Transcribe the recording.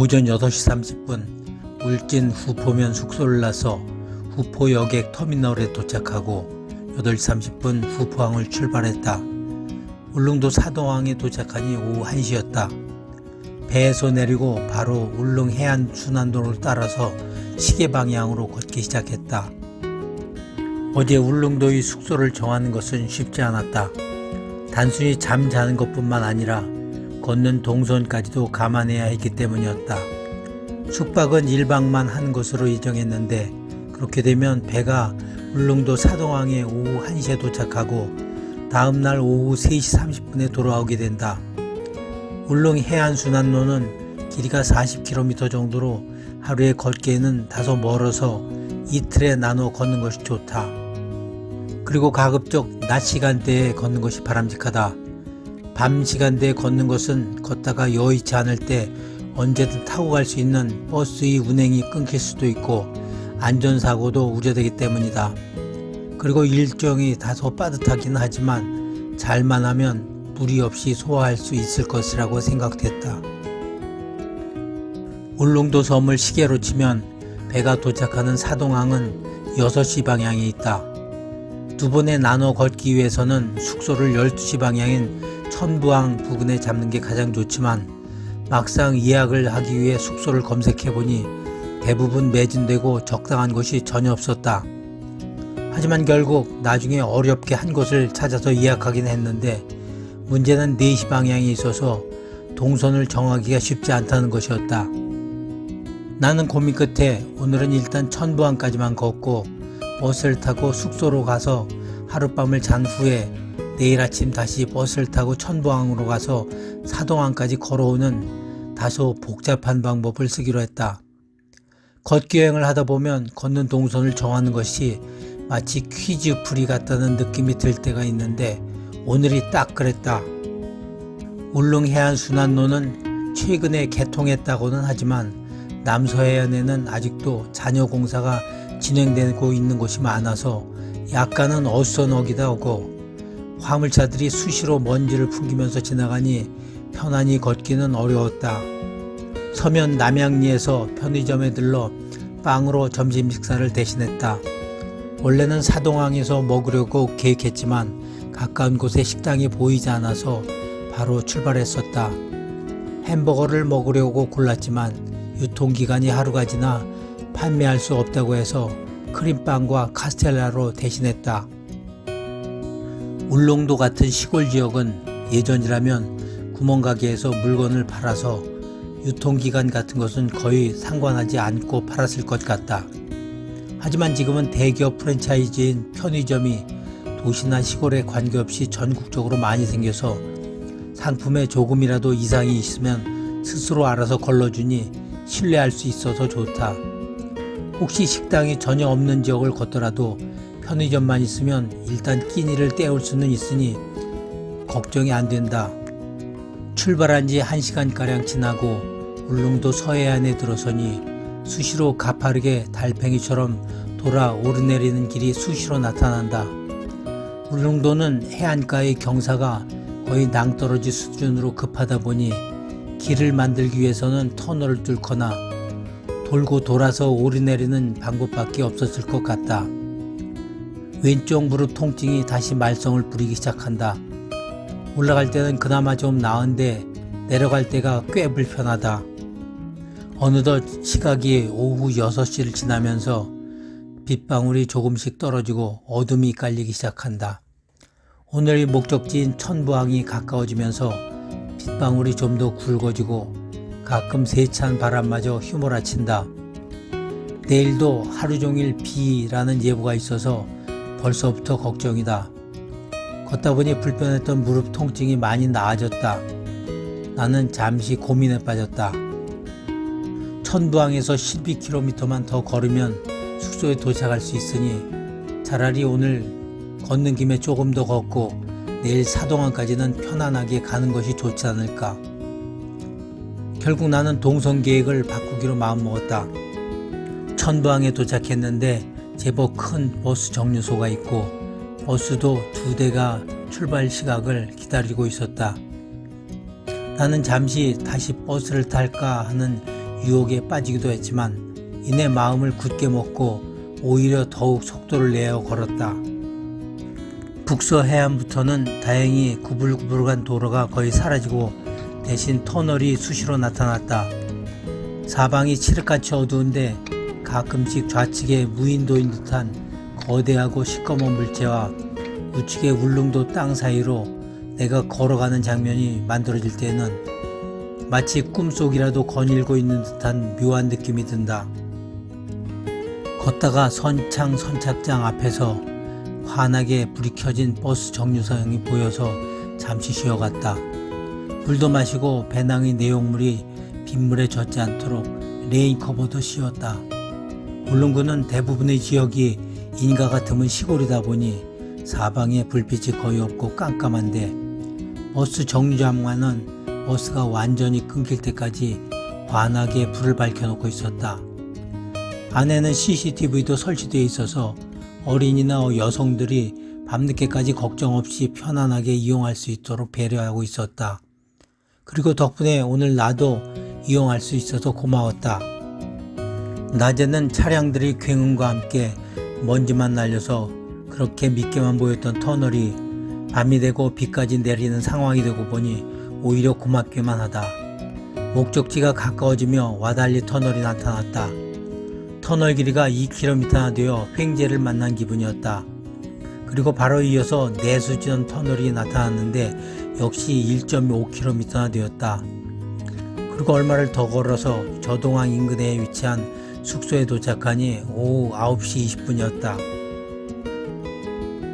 오전 8시 30분 울진 후포면 숙소를 나서 후포 여객 터미널에 도착하고 8시 30분 후포항을 출발했다. 울릉도 사동항에 도착하니 오후 1시였다. 배에서 내리고 바로 울릉 해안 순환도로를 따라서 시계 방향으로 걷기 시작했다. 어제 울릉도의 숙소를 정하는 것은 쉽지 않았다. 단순히 잠자는 것뿐만 아니라 걷는 동선까지도 감안해야 했기 때문이었다. 숙박은 1박만 한 것으로 예정했는데 그렇게 되면 배가 울릉도 사동항에 오후 1시에 도착하고 다음날 오후 3시 30분에 돌아오게 된다. 울릉 해안순환로는 길이가 40km 정도로 하루에 걷기에는 다소 멀어서 이틀에 나눠 걷는 것이 좋다. 그리고 가급적 낮 시간대에 걷는 것이 바람직하다. 밤 시간대에 걷는 것은 걷다가 여의치 않을 때 언제든 타고 갈 수 있는 버스의 운행이 끊길 수도 있고 안전사고도 우려되기 때문이다. 그리고 일정이 다소 빠듯하긴 하지만 잘만 하면 무리 없이 소화할 수 있을 것이라고 생각됐다. 울릉도 섬을 시계로 치면 배가 도착하는 사동항은 6시 방향에 있다. 두 번에 나눠 걷기 위해서는 숙소를 12시 방향인 천부항 부근에 잡는 게 가장 좋지만 막상 예약을 하기 위해 숙소를 검색해보니 대부분 매진되고 적당한 곳이 전혀 없었다. 하지만 결국 나중에 어렵게 한 곳을 찾아서 예약하긴 했는데 문제는 4시 방향에 있어서 동선을 정하기가 쉽지 않다는 것이었다. 나는 고민 끝에 오늘은 일단 천부항까지만 걷고 버스를 타고 숙소로 가서 하룻밤을 잔 후에 내일 아침 다시 버스를 타고 천부항으로 가서 사동항까지 걸어오는 다소 복잡한 방법을 쓰기로 했다. 걷기 여행을 하다 보면 걷는 동선을 정하는 것이 마치 퀴즈 풀이 같다는 느낌이 들 때가 있는데 오늘이 딱 그랬다. 울릉 해안순환로는 최근에 개통했다고는 하지만 남서해안에는 아직도 잔여 공사가 진행되고 있는 곳이 많아서 약간은 어수선하기도 하고 화물차들이 수시로 먼지를 풍기면서 지나가니 편안히 걷기는 어려웠다. 서면 남양리에서 편의점에 들러 빵으로 점심 식사를 대신했다. 원래는 사동항에서 먹으려고 계획했지만 가까운 곳에 식당이 보이지 않아서 바로 출발했었다. 햄버거를 먹으려고 골랐지만 유통기간이 하루가 지나 판매할 수 없다고 해서 크림빵과 카스텔라로 대신했다. 울릉도 같은 시골 지역은 예전이라면 구멍가게에서 물건을 팔아서 유통기간 같은 것은 거의 상관하지 않고 팔았을 것 같다. 하지만 지금은 대기업 프랜차이즈인 편의점이 도시나 시골에 관계없이 전국적으로 많이 생겨서 상품에 조금이라도 이상이 있으면 스스로 알아서 걸러주니 신뢰할 수 있어서 좋다. 혹시 식당이 전혀 없는 지역을 걷더라도 편의점만 있으면 일단 끼니를 때울 수는 있으니 걱정이 안 된다. 출발한 지 1시간가량 지나고 울릉도 서해안에 들어서니 수시로 가파르게 달팽이처럼 돌아 오르내리는 길이 수시로 나타난다. 울릉도는 해안가의 경사가 거의 낭떠러지 수준으로 급하다 보니 길을 만들기 위해서는 터널을 뚫거나 돌고 돌아서 오르내리는 방법밖에 없었을 것 같다. 왼쪽 무릎 통증이 다시 말썽을 부리기 시작한다. 올라갈 때는 그나마 좀 나은데 내려갈 때가 꽤 불편하다. 어느덧 시각이 오후 6시를 지나면서 빗방울이 조금씩 떨어지고 어둠이 깔리기 시작한다. 오늘의 목적지인 천부항이 가까워지면서 빗방울이 좀 더 굵어지고 가끔 세찬 바람마저 휘몰아친다. 내일도 하루 종일 비라는 예보가 있어서 벌써부터 걱정이다. 걷다 보니 불편했던 무릎 통증이 많이 나아졌다. 나는 잠시 고민에 빠졌다. 천부항에서 12km만 더 걸으면 숙소에 도착할 수 있으니 차라리 오늘 걷는 김에 조금 더 걷고 내일 사동항까지는 편안하게 가는 것이 좋지 않을까. 결국 나는 동선 계획을 바꾸기로 마음먹었다. 천부항에 도착했는데 제법 큰 버스 정류소가 있고 버스도 2대가 출발 시각을 기다리고 있었다. 나는 잠시 다시 버스를 탈까 하는 유혹에 빠지기도 했지만 이내 마음을 굳게 먹고 오히려 더욱 속도를 내어 걸었다. 북서 해안부터는 다행히 구불구불한 도로가 거의 사라지고 대신 터널이 수시로 나타났다. 사방이 칠흑같이 어두운데 가끔씩 좌측에 무인도인 듯한 거대하고 시꺼먼 물체와 우측의 울릉도 땅 사이로 내가 걸어가는 장면이 만들어질 때는 마치 꿈속이라도 거닐고 있는 듯한 묘한 느낌이 든다. 걷다가 선착장 앞에서 환하게 불이 켜진 버스 정류장이 보여서 잠시 쉬어갔다. 물도 마시고 배낭의 내용물이 빗물에 젖지 않도록 레인커버도 씌웠다. 울릉도는 대부분의 지역이 인가가 드문 시골이다 보니 사방에 불빛이 거의 없고 깜깜한데 버스 정류장만은 버스가 완전히 끊길 때까지 환하게 불을 밝혀놓고 있었다. 안에는 CCTV도 설치되어 있어서 어린이나 여성들이 밤늦게까지 걱정 없이 편안하게 이용할 수 있도록 배려하고 있었다. 그리고 덕분에 오늘 나도 이용할 수 있어서 고마웠다. 낮에는 차량들이 굉음과 함께 먼지만 날려서 그렇게 밉게만 보였던 터널이 밤이 되고 비까지 내리는 상황이 되고 보니 오히려 고맙기만 하다. 목적지가 가까워지며 와달리 터널이 나타났다. 터널 길이가 2km나 되어 횡재를 만난 기분이었다. 그리고 바로 이어서 내수지연 터널이 나타났는데 역시 1.5km나 되었다. 그리고 얼마를 더 걸어서 저동항 인근에 위치한 숙소에 도착하니 오후 9시 20분이었다.